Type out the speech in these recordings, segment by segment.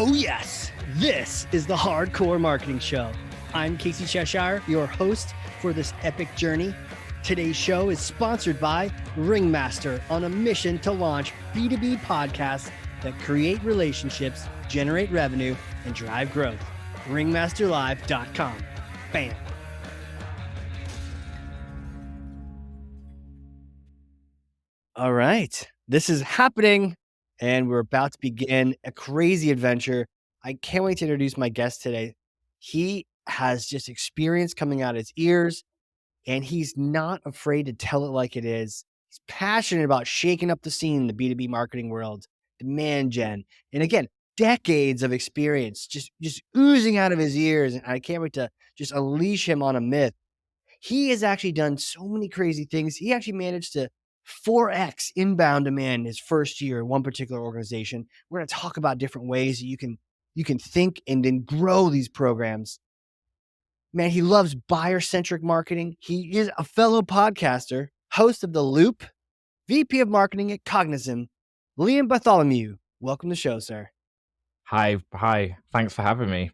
Oh yes, this is the Hardcore Marketing Show. I'm Casey Cheshire, your host for this epic journey. Today's show is sponsored by Ringmaster, on a mission to launch B2B podcasts that create relationships, generate revenue, and drive growth. Ringmasterlive.com. Bam. All right, this is happening, and we're about to begin a crazy adventure. I can't wait to introduce my guest today. He has just experience coming out his ears, and he's not afraid to tell it like it is. He's passionate about shaking up the scene in the B2B marketing world, demand gen, and again, decades of experience just oozing out of his ears. And I can't wait to just unleash him on a myth. He has actually done so many crazy things. He actually managed to 4x inbound demand his first year in one particular organization. We're going to talk about different ways that you can think and then grow these programs. Man, he loves buyer-centric marketing. He is a fellow podcaster, host of The Loop, VP of Marketing at Cognism. Liam Bartholomew, welcome to the show, sir. Hi. Thanks for having me.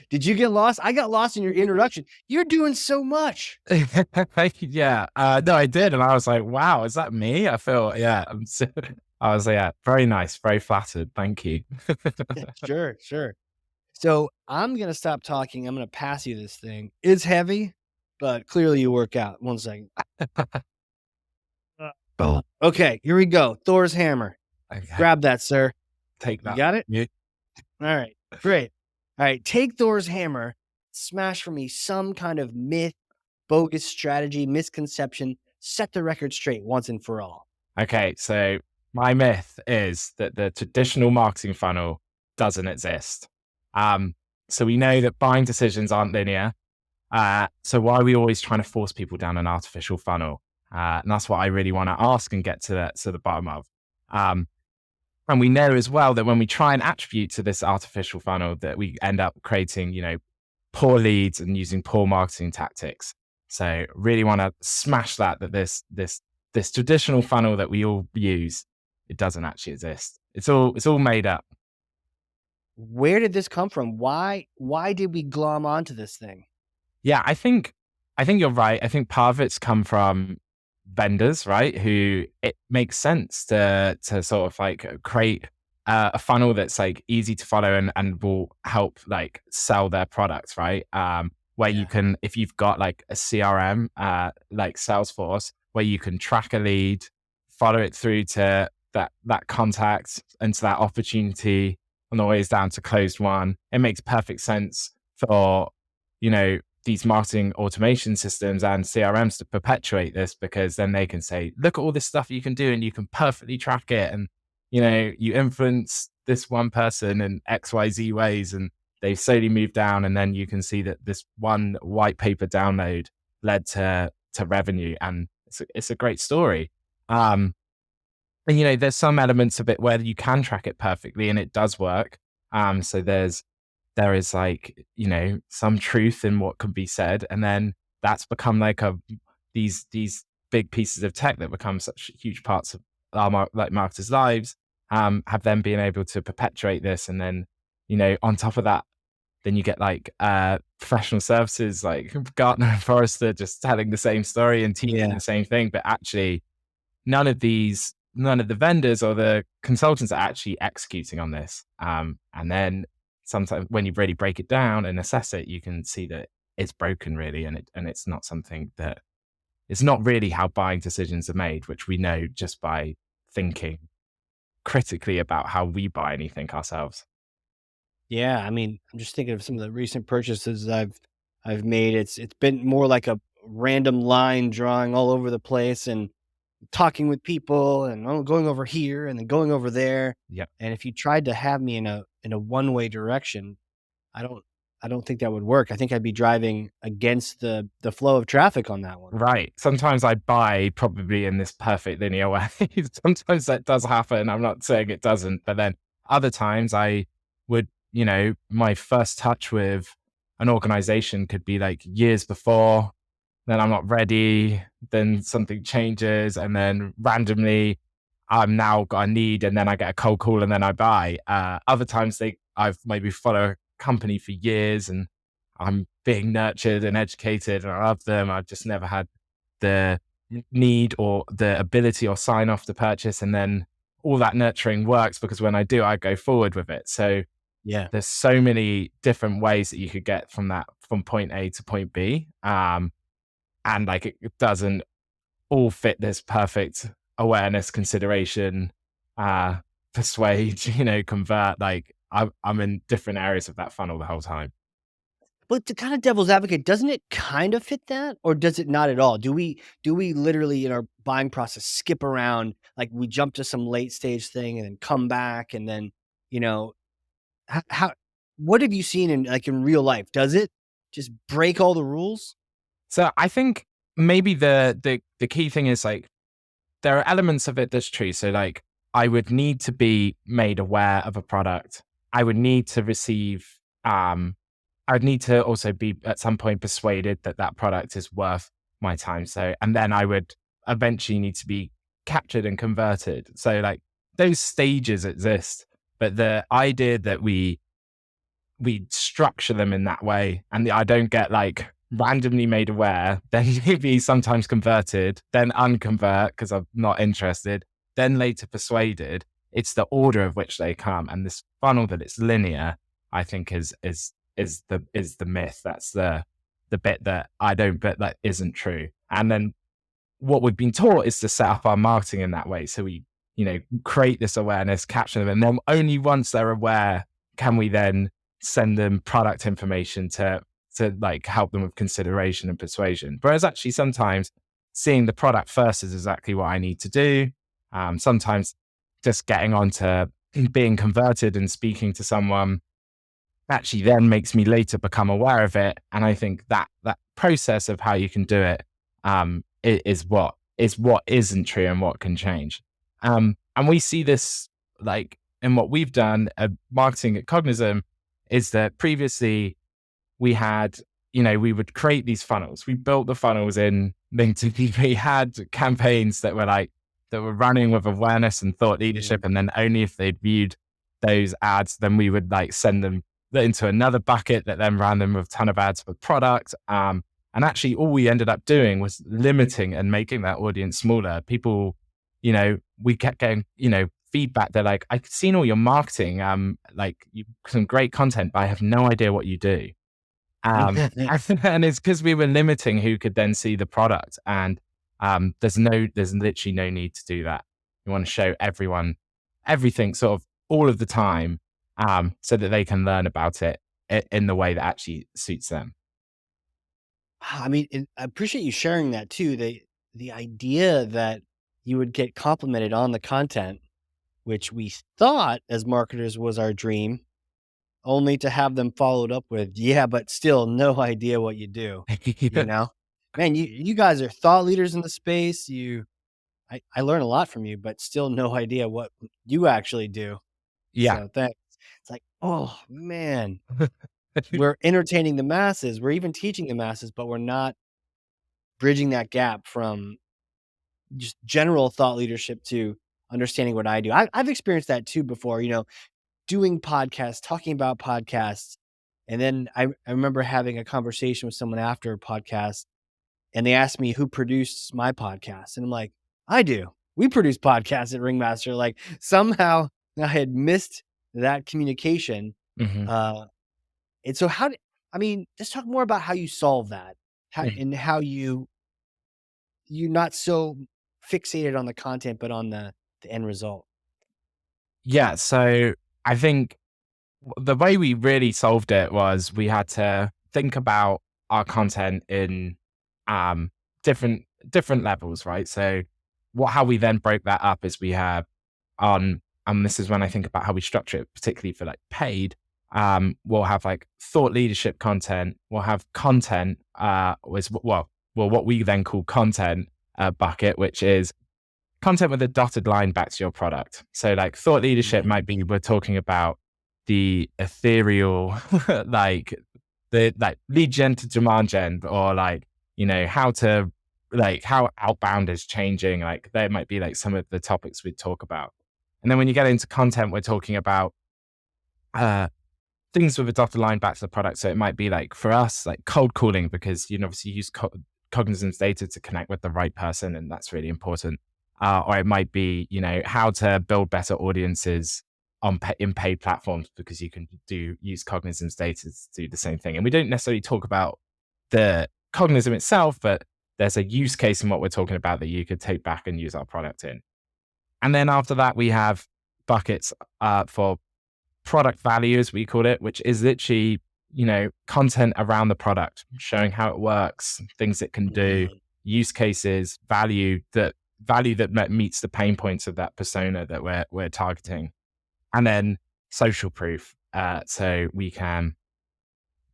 Did you get lost? I got lost in your introduction. You're doing so much. Yeah. No, I did. And I was like, wow, is that me? I feel, yeah. I was like, yeah, very nice. Very flattered. Thank you. Sure. So I'm going to stop talking. I'm going to pass you this thing. It's heavy, but clearly you work out. 1 second. Okay, here we go. Thor's hammer. Okay. Grab that, sir. Take that. You got it? Yeah. All right, great. All right, take Thor's hammer, smash for me some kind of myth, bogus strategy, misconception, set the record straight once and for all. Okay, so my myth is that the traditional marketing funnel doesn't exist. So we know that buying decisions aren't linear. So why are we always trying to force people down an artificial funnel? And that's what I really want to ask and get to the bottom of. And we know as well that when we try and attribute to this artificial funnel, that we end up creating, poor leads and using poor marketing tactics. So really want to smash that this traditional funnel that we all use, it doesn't actually exist. It's all made up. Where did this come from? Why did we glom onto this thing? Yeah, I think you're right. I think part of it's come from vendors, right? Who it makes sense to sort of like create a funnel that's like easy to follow and will help like sell their products, right? Where you can, if you've got like a CRM, like Salesforce, where you can track a lead, follow it through to that contact and to that opportunity on the ways down to closed one. It makes perfect sense for, these marketing automation systems and CRMs to perpetuate this, because then they can say, look at all this stuff you can do and you can perfectly track it. And, you influence this one person in XYZ ways and they slowly move down. And then you can see that this one white paper download led to revenue. And it's a great story. And, there's some elements of it where you can track it perfectly and it does work. So there is like, some truth in what can be said. And then that's become like these big pieces of tech that become such huge parts of our marketers' lives, have them being able to perpetuate this. And then, on top of that, then you get like professional services like Gartner and Forrester just telling the same story and teaching the same thing. But actually, none of the vendors or the consultants are actually executing on this. And then sometimes when you really break it down and assess it, you can see that it's broken really. And it's not something that, it's not really how buying decisions are made, which we know just by thinking critically about how we buy anything ourselves. Yeah, I mean, I'm just thinking of some of the recent purchases I've made. It's been more like a random line drawing all over the place and talking with people and going over here and then going over there. Yep. And if you tried to have me in a one-way direction, I don't think that would work. I think I'd be driving against the flow of traffic on that one. Right. Sometimes I buy probably in this perfect linear way. Sometimes that does happen. I'm not saying it doesn't, but then other times I would, my first touch with an organization could be like years before, then I'm not ready, then something changes, and then randomly I'm now got a need, and then I get a cold call and then I buy. Other times I've maybe followed a company for years and I'm being nurtured and educated and I love them. I've just never had the need or the ability or sign off to purchase. And then all that nurturing works because when I do, I go forward with it. So Yeah. there's so many different ways that you could get from point A to point B. And like it doesn't all fit this perfect awareness, consideration, uh, persuade, convert. Like I'm in different areas of that funnel the whole time. But to kind of devil's advocate, doesn't it kind of fit that, or does it not at all? Do we literally in our buying process skip around, like we jump to some late stage thing and then come back and then, you know, how what have you seen in like in real life? Does it just break all the rules? So I think maybe the key thing is like there are elements of it that's true. So like I would need to be made aware of a product. I would need to receive I'd need to also be at some point persuaded that that product is worth my time. So, and then I would eventually need to be captured and converted. So, like those stages exist, but the idea that we structure them in that way, and I don't get like randomly made aware, then maybe sometimes converted, then unconvert because I'm not interested, then later persuaded. It's the order of which they come, and this funnel that it's linear, I think is the myth. That's the bit that I don't, but that isn't true. And then what we've been taught is to set up our marketing in that way. So we, create this awareness, capture them, and then only once they're aware can we then send them product information to like help them with consideration and persuasion. Whereas actually sometimes seeing the product first is exactly what I need to do. Sometimes just getting on to being converted and speaking to someone actually then makes me later become aware of it. And I think that process of how you can do it is what isn't true and what can change. And we see this like in what we've done at marketing at Cognism is that previously we had, we would create these funnels. We built the funnels in LinkedIn. We had campaigns that were running with awareness and thought leadership. And then only if they'd viewed those ads, then we would like send them into another bucket that then ran them with a ton of ads for product. And actually all we ended up doing was limiting and making that audience smaller. People, we kept getting, feedback. They're like, I've seen all your marketing, like you some great content, but I have no idea what you do. And it's because we were limiting who could then see the product. And there's literally no need to do that. You want to show everyone everything sort of all of the time, so that they can learn about it in the way that actually suits them. I mean, and I appreciate you sharing that too. The idea that you would get complimented on the content, which we thought as marketers was our dream, only to have them followed up with, yeah, but still no idea what you do, you know? Man, you guys are thought leaders in the space. I learn a lot from you, but still no idea what you actually do. Yeah. So thanks. It's like, oh man, we're entertaining the masses. We're even teaching the masses, but we're not bridging that gap from just general thought leadership to understanding what I do. I've experienced that too before, doing podcasts, talking about podcasts. And then I remember having a conversation with someone after a podcast and they asked me who produced my podcast. And I'm like, I do. We produce podcasts at Ringmaster. Like somehow I had missed that communication. Mhm. Uh, and so I mean, let's talk more about how you solve that Mhm. and how you're not so fixated on the content, but on the end result. Yeah. So I think the way we really solved it was we had to think about our content in um, different levels, right? So how we then broke that up is we have on, and this is when I think about how we structure it, particularly for like paid. We'll have like thought leadership content. We'll have content, what we then call content bucket, which is content with a dotted line back to your product. So like thought leadership Mhm. might be we're talking about the ethereal, like the like lead gen to demand gen, or like, how to like how outbound is changing. Like there might be like some of the topics we talk about. And then when you get into content, we're talking about uh, things with a dotted line back to the product. So it might be like for us, like cold calling, because you know, obviously use Cognizant's data to connect with the right person, and that's really important. Or it might be, you know, how to build better audiences in paid platforms, because you can use Cognizant's data to do the same thing. And we don't necessarily talk about the Cognism itself, but there's a use case in what we're talking about that you could take back and use our product in. And then after that, we have buckets for product value, as we call it, which is literally, you know, content around the product, showing how it works, things it can do, Mhm. use cases, value that meets the pain points of that persona that we're targeting. And then social proof, so we can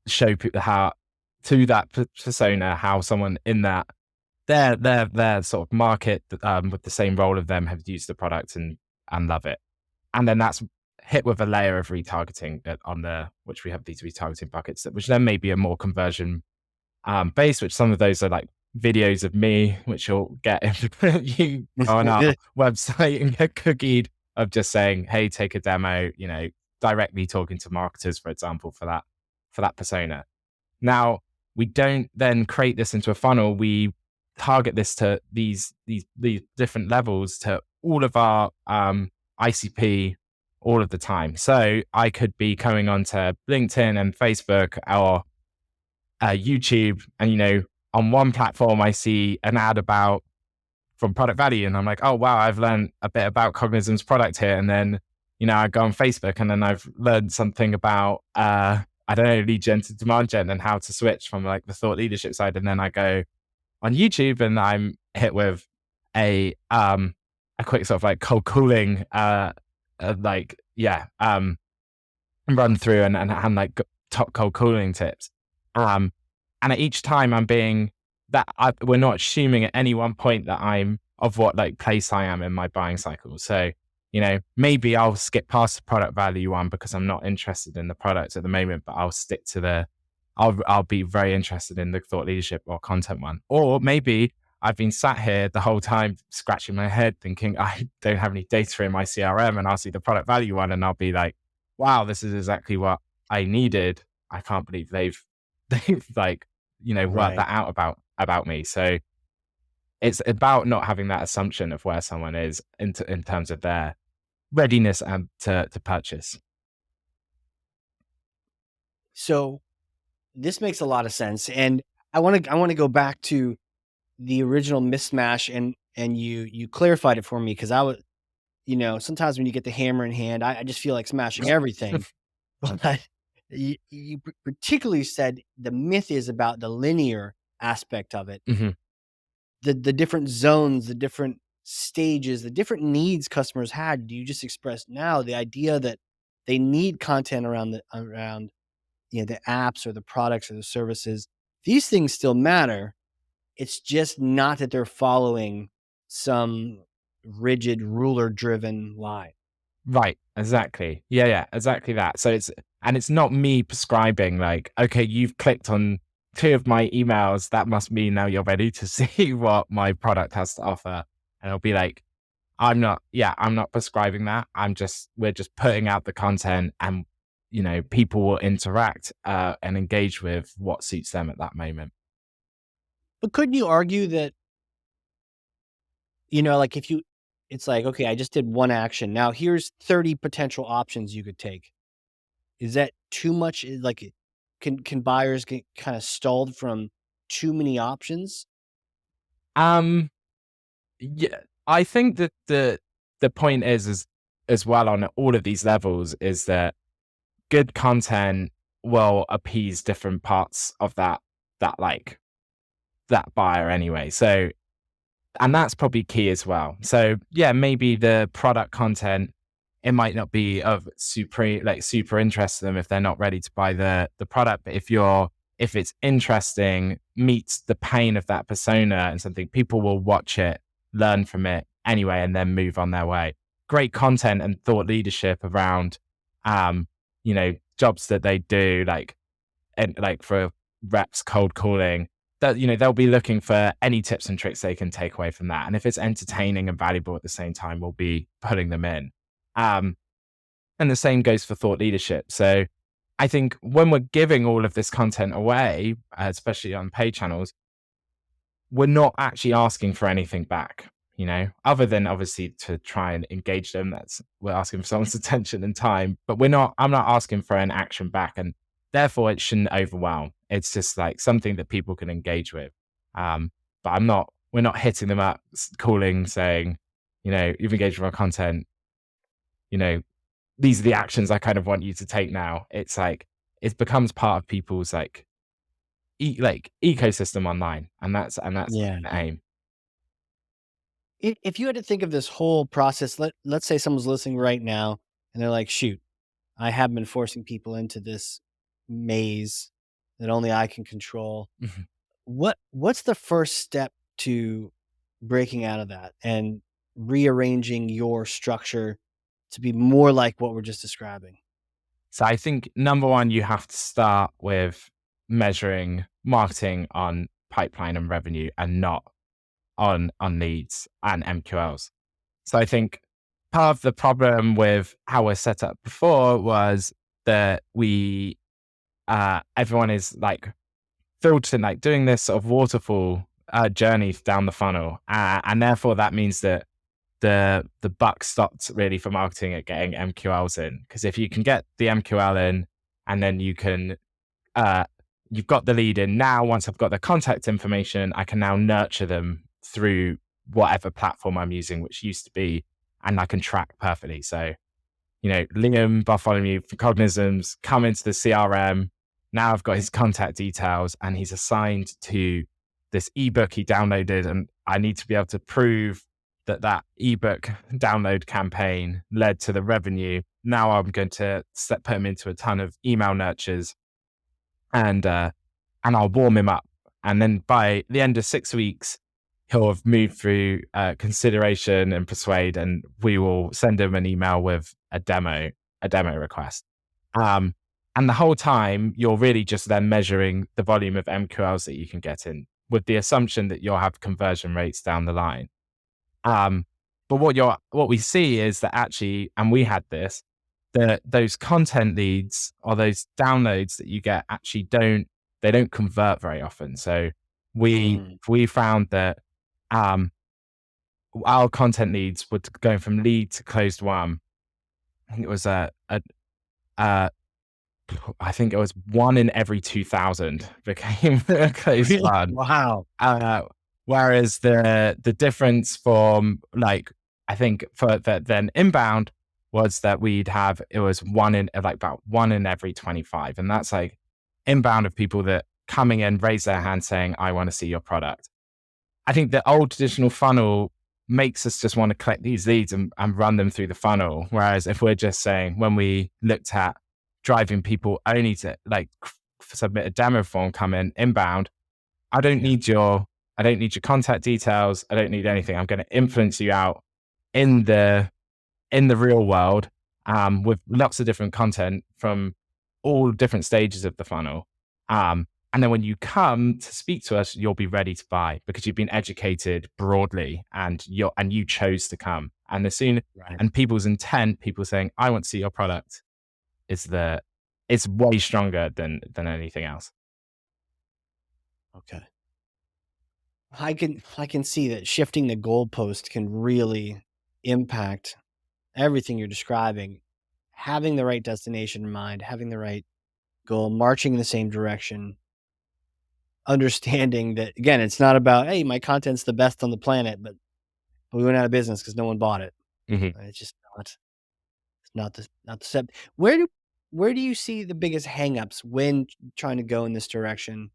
show people how to that persona how someone in that their sort of market with the same role of them have used the product and love it. And then that's hit with a layer of retargeting on the which we have these retargeting buckets which then may be a more conversion based, which some of those are like videos of me, which you'll get if you go on our website and get cookied of just saying, hey, take a demo, you know, directly talking to marketers, for example, for that persona. Now, we don't then create this into a funnel. We target this to these different levels to all of our ICP all of the time. So I could be coming onto LinkedIn and Facebook or YouTube, and you know, on one platform I see an ad about from product value, and I'm like, oh wow, I've learned a bit about Cognism's product here. And then, you know, I go on Facebook and then I've learned something about I don't know, lead gen to demand gen and how to switch from like the thought leadership side. And then I go on YouTube and I'm hit with a quick sort of like cold calling like run through and like top cold calling tips. Um, and at each time I'm being we're not assuming at any one point that I'm of what like place I am in my buying cycle. So, you know, maybe I'll skip past the product value one because I'm not interested in the product at the moment, but I'll stick to I'll be very interested in the thought leadership or content one. Or maybe I've been sat here the whole time scratching my head thinking I don't have any data in my CRM, and I'll see the product value one and I'll be like, wow, this is exactly what I needed. I can't believe they've like, you know, worked Right. that out about me. So it's about not having that assumption of where someone is in terms of their readiness and to purchase. So this makes a lot of sense, and I want to go back to the original mismatch, and you clarified it for me because I was, you know, sometimes when you get the hammer in hand, I just feel like smashing everything. But you particularly said the myth is about the linear aspect of it, Mhm. the different zones, the different stages, the different needs customers had. You just expressed now the idea that they need content around, you know, the apps or the products or the services. These things still matter. It's just not that they're following some rigid ruler driven line. Right, exactly. Yeah, exactly that. So it's not me prescribing like, okay, you've clicked on two of my emails, that must mean now you're ready to see what my product has to offer. And it'll be like, I'm not prescribing that. We're just putting out the content, and you know, people will interact and engage with what suits them at that moment. But couldn't you argue that, you know, like if you, it's like, okay, I just did one action. Now here's 30 potential options you could take. Is that too much? Like, can buyers get kind of stalled from too many options? Um, yeah, I think that the point is as well on all of these levels is that good content will appease different parts of that like that buyer anyway. So and that's probably key as well. So yeah, maybe the product content, it might not be of super interest to them if they're not ready to buy the product. But if it's interesting, meets the pain of that persona and something, people will watch it, learn from it anyway, and then move on their way. Great content and thought leadership around um, you know, jobs that they do, like and like for reps cold calling, that, they'll be looking for any tips and tricks they can take away from that. And if it's entertaining and valuable at the same time, we'll be putting them in. Um, and the same goes for thought leadership. So I think when we're giving all of this content away, especially on paid channels, we're not actually asking for anything back, other than obviously to try and engage them. We're asking for someone's attention and time, but I'm not asking for an action back. And therefore it shouldn't overwhelm. It's just like something that people can engage with. Um, but we're not hitting them up, calling, saying, you've engaged with our content, you know, these are the actions I kind of want you to take now. It's like, it becomes part of people's ecosystem online, and that's Yeah. the aim. If you had to think of this whole process, let's say someone's listening right now and they're like, "Shoot, I have been forcing people into this maze that only I can control." Mhm. What's the first step to breaking out of that and rearranging your structure to be more like what we're just describing? So I think number one, you have to start with measuring marketing on pipeline and revenue, and not on leads and MQLs. So I think part of the problem with how we're set up before was that everyone is like filtered, like doing this sort of waterfall journey down the funnel, and therefore that means that the buck stopped really for marketing at getting MQLs in. Because if you can get the MQL in, and then uh, you've got the lead in, now once I've got the contact information, I can now nurture them through whatever platform I'm using, which used to be, and I can track perfectly. So, Liam Bartholomew from Cognism's come into the CRM. Now I've got his contact details, and he's assigned to this ebook he downloaded, and I need to be able to prove that ebook download campaign led to the revenue. Now I'm going to put him into a ton of email nurtures, and I'll warm him up. And then by the end of 6 weeks, he'll have moved through consideration and persuade, and we will send him an email with a demo request. Um, and the whole time, you're really just then measuring the volume of MQLs that you can get in, with the assumption that you'll have conversion rates down the line. Um, but what we see is that actually, and we had this, that those content leads or those downloads that you get actually don't convert very often. So Mm. we found that um, our content leads were going from lead to closed one. I think it was uh, I think it was 1 in every 2,000 became a closed Really? one. Wow. Uh, Whereas the difference from, like, I think for then inbound was that it was about 1 in every 25. And that's like inbound of people that coming in, raise their hand saying, I want to see your product. I think the old traditional funnel makes us just want to collect these leads and run them through the funnel. Whereas if we're just saying, when we looked at driving people only to submit a demo form, come in inbound, I don't Yeah. need your contact details. I don't need anything. I'm going to influence you out in the real world, with lots of different content from all different stages of the funnel. And then when you come to speak to us, you'll be ready to buy because you've been educated broadly, and you chose to come. And Right. and people's intent, people saying, I want to see your product, it's way stronger than anything else. Okay. I can see that shifting the goalpost can really impact everything you're describing. Having the right destination in mind, having the right goal, marching in the same direction, understanding that again, it's not about, hey, my content's the best on the planet, but we went out of business because no one bought it. Mhm. It's just not. It's not the step. Where do you see the biggest hangups when trying to go in this direction?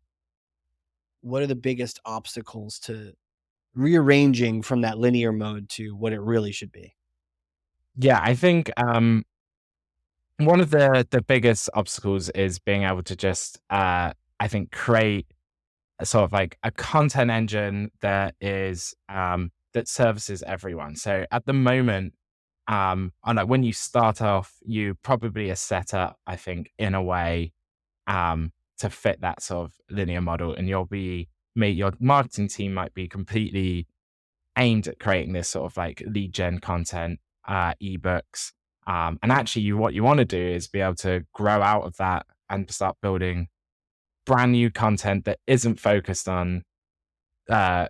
What are the biggest obstacles to rearranging from that linear mode to what it really should be? Yeah, I think one of the biggest obstacles is being able to just, I think, create a sort of like a content engine that services everyone. So at the moment, I know when you start off, you probably are set up, I think, in a way to fit that sort of linear model, and you'll be your marketing team might be completely aimed at creating this sort of like lead gen content, ebooks. And actually, what you want to do is be able to grow out of that and start building brand new content that isn't focused on uh,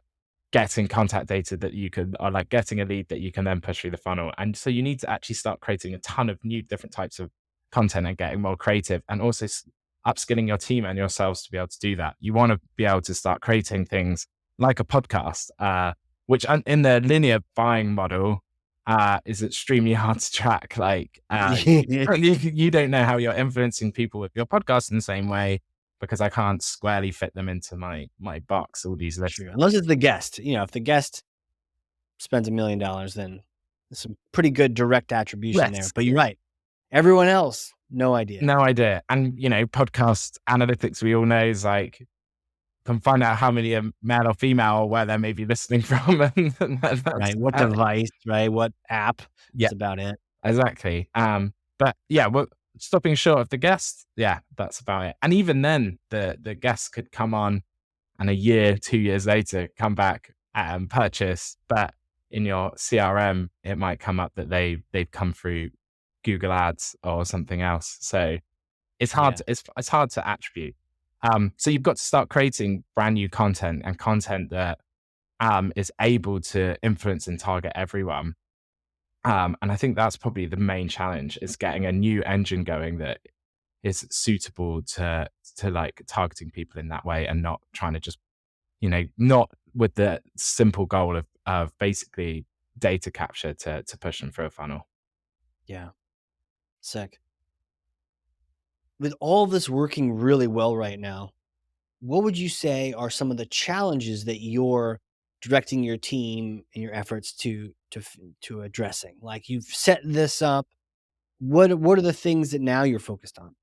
getting contact data that you can, or like getting a lead that you can then push through the funnel. And so you need to actually start creating a ton of new different types of content and getting more creative, and also upskilling your team and yourselves to be able to do that. You want to be able to start creating things like a podcast, which in the linear buying model is extremely hard to track. Like you don't know how you're influencing people with your podcast in the same way, because I can't squarely fit them into my box, all these lists. True. Unless it's the guest. If the guest spends $1 million, then there's some pretty good direct attribution there. Yes. But you're right. Everyone else, no idea. No idea. And, podcast analytics, we all know, is like, can find out how many are male or female, or where they may be listening from. And that's, Right. What device, right? What app? yeah, That's about it. exactly. But yeah, well, stopping short of the guest, yeah, that's about it. And even then, the guest could come on and a year, 2 years later, come back and purchase. But in your CRM, it might come up that they've come through Google Ads or something else. So it's hard Yeah. to, it's hard to attribute. So you've got to start creating brand new content, and content that is able to influence and target everyone. And I think that's probably the main challenge, is getting a new engine going that is suitable to like targeting people in that way, and not trying to just, not with the simple goal of basically data capture to push them through a funnel. Yeah. Sick. With all this working really well right now, what would you say are some of the challenges that you're directing your team and your efforts to addressing? Like, you've set this up. What are the things that now you're focused on?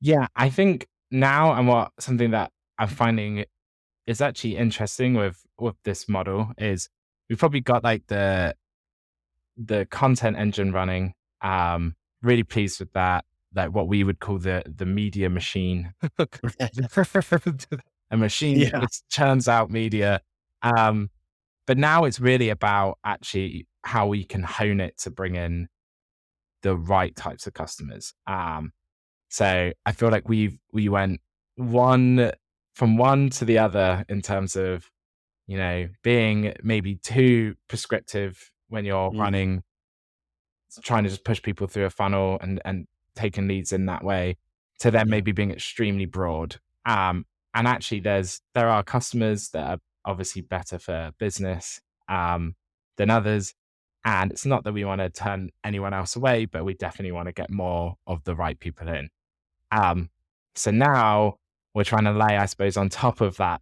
Yeah, I think now, and something that I'm finding is actually interesting with this model, is we've probably got like the content engine running. Really pleased with that. Like what we would call the media machine, a machine that Yeah. just churns out media. But now it's really about actually how we can hone it to bring in the right types of customers. So I feel like we went one from one to the other in terms of, being maybe too prescriptive when you're Mm, running, trying to just push people through a funnel and taking leads in that way, to then yeah. maybe being extremely broad. And actually there are customers that are obviously better for business than others. And it's not that we want to turn anyone else away, but we definitely want to get more of the right people in. Um, so now we're trying to lay, I suppose, on top of that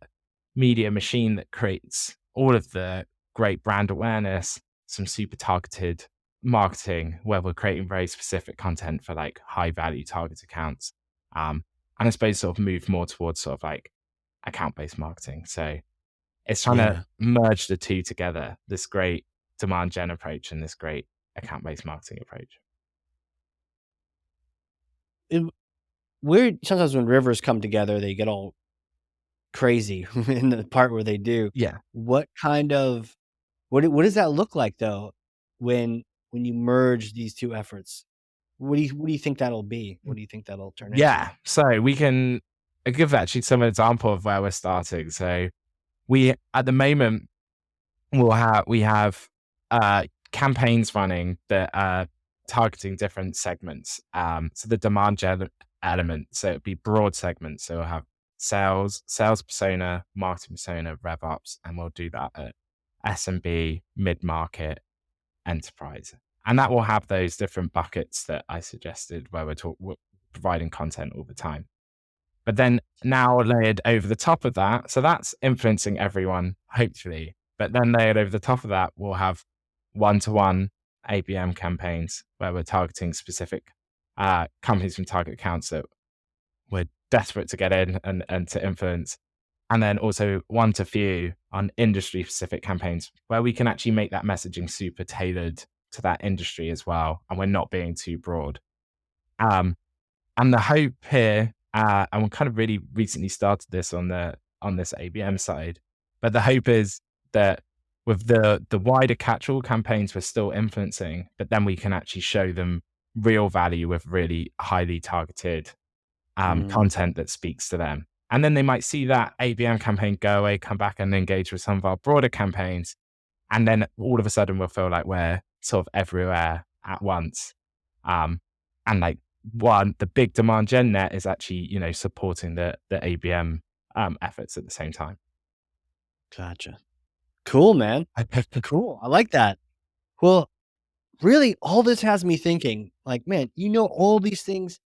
media machine that creates all of the great brand awareness, some super targeted marketing where we're creating very specific content for like high value target accounts. And I suppose sort of move more towards sort of like account based marketing. So it's trying to Yeah. merge the two together, this great demand gen approach and this great account based marketing approach. It weird sometimes when rivers come together, they get all crazy in the part where they do. Yeah. What kind of what does that look like though when you merge these 2 efforts? What do you think that'll be? What do you think that'll turn into? Yeah. So I give actually some example of where we're starting. So at the moment, we have campaigns running that are targeting different segments. So the demand gen element, so it'd be broad segments. So we'll have sales persona, marketing persona, rev ops, and we'll do that at SMB, mid market, enterprise. And that will have those different buckets that I suggested, where we're providing content all the time. But then now layered over the top of that, so that's influencing everyone, hopefully. But then layered over the top of that, we'll have one-to-one ABM campaigns where we're targeting specific companies from target accounts that we're desperate to get in and to influence. And then also one to few on industry specific campaigns where we can actually make that messaging super tailored to that industry as well. And we're not being too broad. Um, and the hope here, and we kind of really recently started this on on this ABM side. But the hope is that with the wider catch-all campaigns we're still influencing, but then we can actually show them real value with really highly targeted Mm, content that speaks to them. And then they might see that ABM campaign go away, come back and engage with some of our broader campaigns. And then all of a sudden we'll feel like we're sort of everywhere at once. Um, and like the big demand gen net is actually, supporting the ABM efforts at the same time. gotcha. Cool, man. Cool. I like that. Well, really, all this has me thinking, like, man, you know all these things.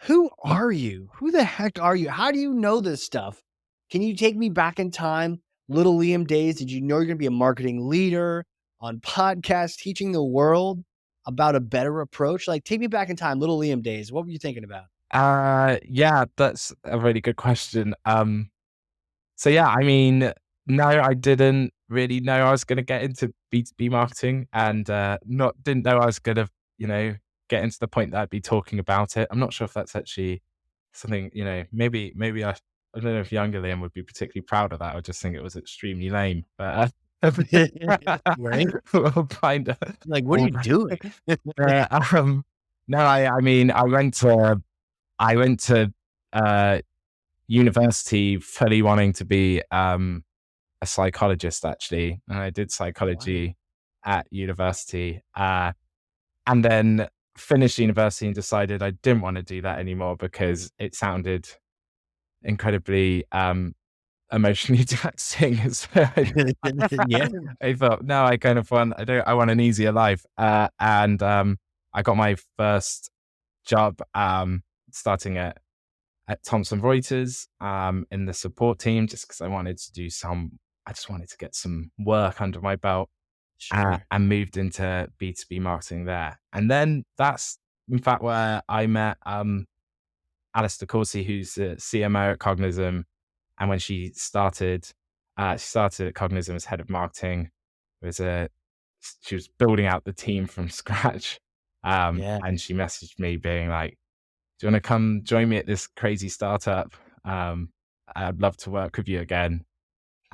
Who are you? Who the heck are you? How do you know this stuff? Can you take me back in time? Little Liam days, did you know you're going to be a marketing leader on podcast, teaching the world about a better approach? Like, take me back in time, little Liam days. What were you thinking about? Yeah, that's a really good question. So yeah, I mean, no, I didn't really know I was going to get into B2B marketing, and not didn't know I was going to, get into the point that I'd be talking about it. I'm not sure if that's actually something, maybe I don't know if younger Liam would be particularly proud of that. I just think it was extremely lame, but Right? we'll find out. Like, what are We'll you doing? uh, um, no, I mean, I went to uh, university fully wanting to be a psychologist, actually, and I did Wow. psychology at university, and then finished university and decided I didn't want to do that anymore because it sounded incredibly emotionally taxing. So Yeah. I thought, no, I kind of want I want an easier life, and I got my first job starting at Thomson Reuters in the support team just because I just wanted to get some work under my belt, Sure. and moved into B2B marketing there. And then that's in fact where I met Alistair Corsi, who's the CMO at Cognism. And when she started at Cognism as head of marketing. It was she was building out the team from scratch. Yeah. And she messaged me being like, do you want to come join me at this crazy startup? I'd love to work with you again.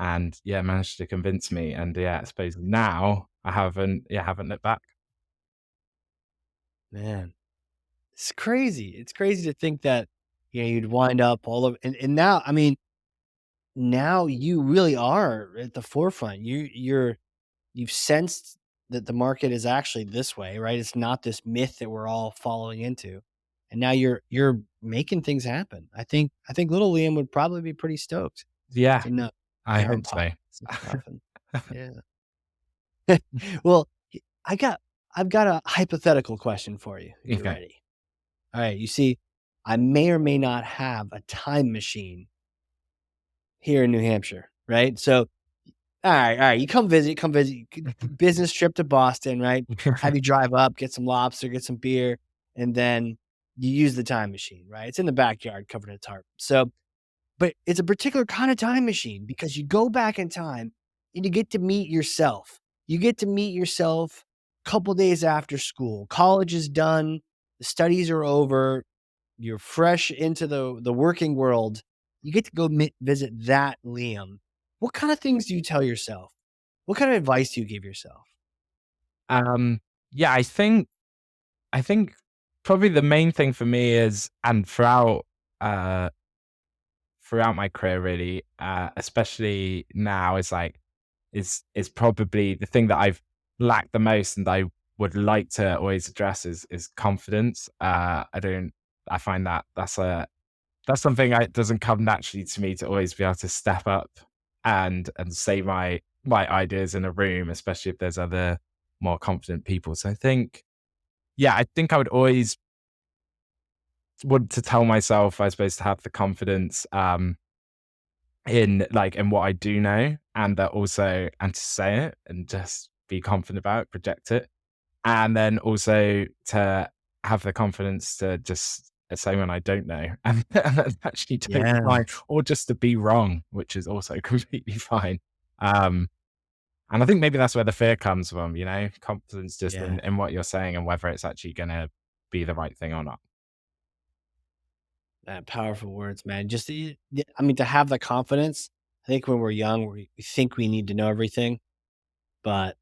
And yeah, managed to convince me. And yeah, I suppose now I haven't looked back. Man. It's crazy. It's crazy to think that, you'd wind up all of and now, I mean, now you really are at the forefront. You've sensed that the market is actually this way, right? It's not this myth that we're all following into. And now you're making things happen. I think little Liam would probably be pretty stoked Yeah, to know I you're on hope podcasts so. and stuff and yeah. Well, I got I've got a hypothetical question for you if you're Okay. ready. All right, you see, I may or may not have a time machine here in New Hampshire, right? So, all right, you come visit, business trip to Boston, right? Have you drive up, get some lobster, get some beer, and then you use the time machine, right? It's in the backyard covered in a tarp. So, but it's a particular kind of time machine because you go back in time and you get to meet yourself. You get to meet yourself a couple days after school. College is done, the studies are over, you're fresh into the working world. You get to go visit that Liam. What kind of things do you tell yourself? What kind of advice do you give yourself? Yeah, I think probably the main thing for me is, and uh throughout my career really, especially now, is probably the thing that I've lacked the most and I would like to always address is confidence. I find that that's something I doesn't come naturally to me to always be able to step up and say my ideas in a room, especially if there's other more confident people. So I think I would always want to tell myself, I suppose, to have the confidence in what I do know, and that also and to say it and just be confident about it, project it. And then also to have the confidence to just say when I don't know and that's actually totally Yeah, fine, or just to be wrong, which is also completely fine. Um, and I think maybe that's where the fear comes from, confidence just yeah. in what you're saying and whether it's actually going to be the right thing or not. Powerful words, man. Just I mean, to have the confidence. I think when we're young, we think we need to know everything, but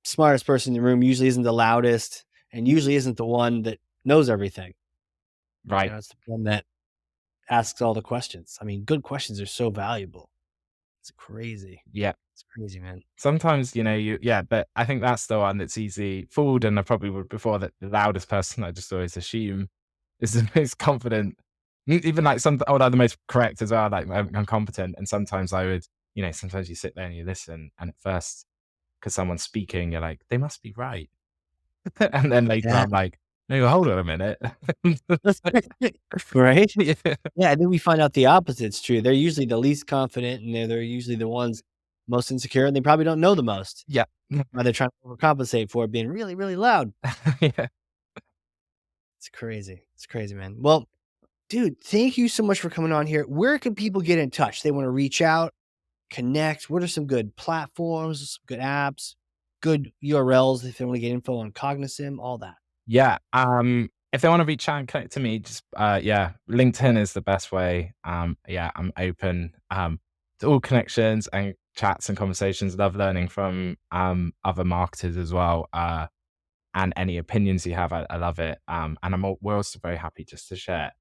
smartest person in the room usually isn't the loudest, and usually isn't the one that knows everything. Right. It's the one that asks all the questions. I mean, good questions are so valuable. It's crazy. Yeah. It's crazy, man. Sometimes, yeah, but I think that's the one that's easy fooled, and I probably would before that the loudest person I just always assume is the most confident. Even like some, or the most correct as well, like I'm competent. And sometimes I would, sometimes you sit there and you listen, and at first, because someone's speaking, you're like, they must be right. And then later Yeah. I'm like, no, hold on a minute. Right? Yeah. Yeah, and then we find out the opposite's true. They're usually the least confident, and they're usually the ones most insecure, and they probably don't know the most. Yeah. Or they're trying to overcompensate for it being really, really loud. Yeah. It's crazy. It's crazy, man. Well, dude, thank you so much for coming on here. Where can people get in touch? They want to reach out, connect. What are some good platforms, some good apps, good URLs if they want to get info on Cognism, all that? Yeah, if they wanna reach out and connect to me, just, yeah, LinkedIn is the best way. Yeah, I'm open, to all connections and chats and conversations. Love learning from, other marketers as well, and any opinions you have, I love it. And we're also very happy just to share.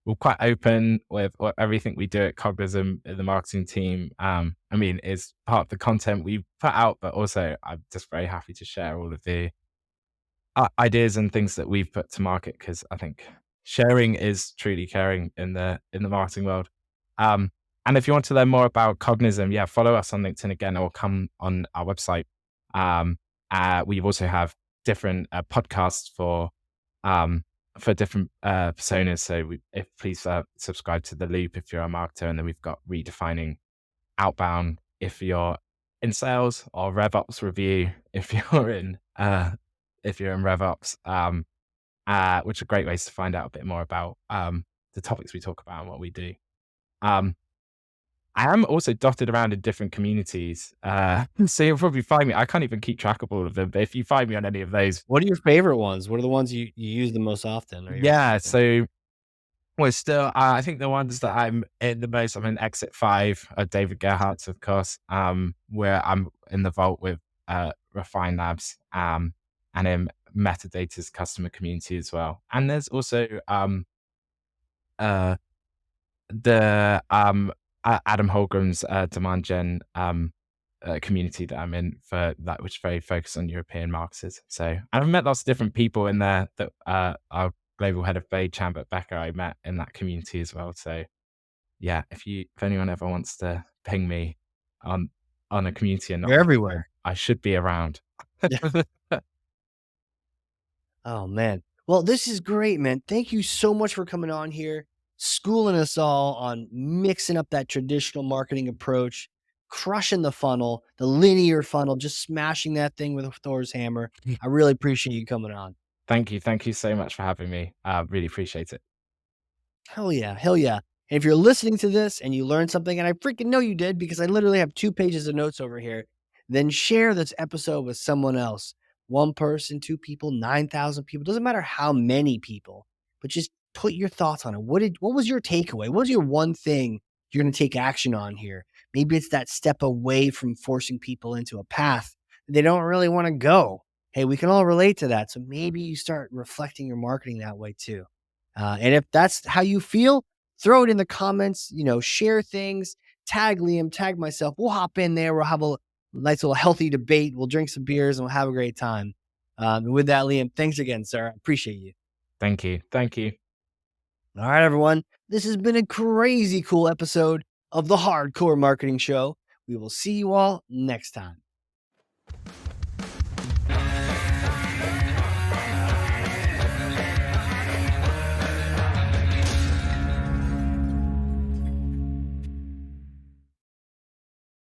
We're quite open with everything we do at Cognism, the marketing team. I mean, it's part of the content we put out, but also I'm just very happy to share all of the ideas and things that we've put to market, because I think sharing is truly caring in the marketing world. Um, and if you want to learn more about Cognism, yeah, follow us on LinkedIn again, or come on our website. Um, we also have different podcasts for different personas. So if please subscribe to The Loop if you're a marketer, and then we've got Redefining Outbound if you're in sales, or RevOps Review if you're in RevOps, which are great ways to find out a bit more about the topics we talk about and what we do. Um, I am also dotted around in different communities, so you'll probably find me. I can't even keep track of all of them, but if you find me on any of those, What are your favorite ones? What are the ones you use the most often or you're yeah. active in? So we're still. I think the ones that I'm in the most. I'm in Exit Five, David Gerhardt's, of course. Where I'm in the vault with Refine Labs, and in Metadata's customer community as well. And there's also uh, the Adam Holgram's demand gen community that I'm in for that, which is very focused on European marketers. So, and I've met lots of different people in there that our global head of Bay, Chambert Becker, I met in that community as well. So yeah, if anyone ever wants to ping me on a community and not You're LinkedIn, everywhere. I should be around. Oh, man. Well, this is great, man. Thank you so much for coming on here, schooling us all on mixing up that traditional marketing approach, crushing the funnel, the linear funnel, just smashing that thing with a Thor's hammer. I really appreciate you coming on. Thank you so much for having me. Really appreciate it. Hell yeah. Hell yeah. And if you're listening to this and you learned something, and I freaking know you did because I literally have 2 pages of notes over here, then share this episode with someone else. One person, two people, 9,000 people. Doesn't matter how many people, but just put your thoughts on it. What was your takeaway? What was your one thing you're going to take action on here? Maybe it's that step away from forcing people into a path that they don't really want to go. Hey, we can all relate to that. So maybe you start reflecting your marketing that way too. And if that's how you feel, throw it in the comments, share things, tag Liam, tag myself. We'll hop in there. We'll have a nice little healthy debate. We'll drink some beers and we'll have a great time. And with that, Liam, thanks again, sir. I appreciate you. Thank you. Thank you. All right, everyone. This has been a crazy cool episode of the Hardcore Marketing Show. We will see you all next time.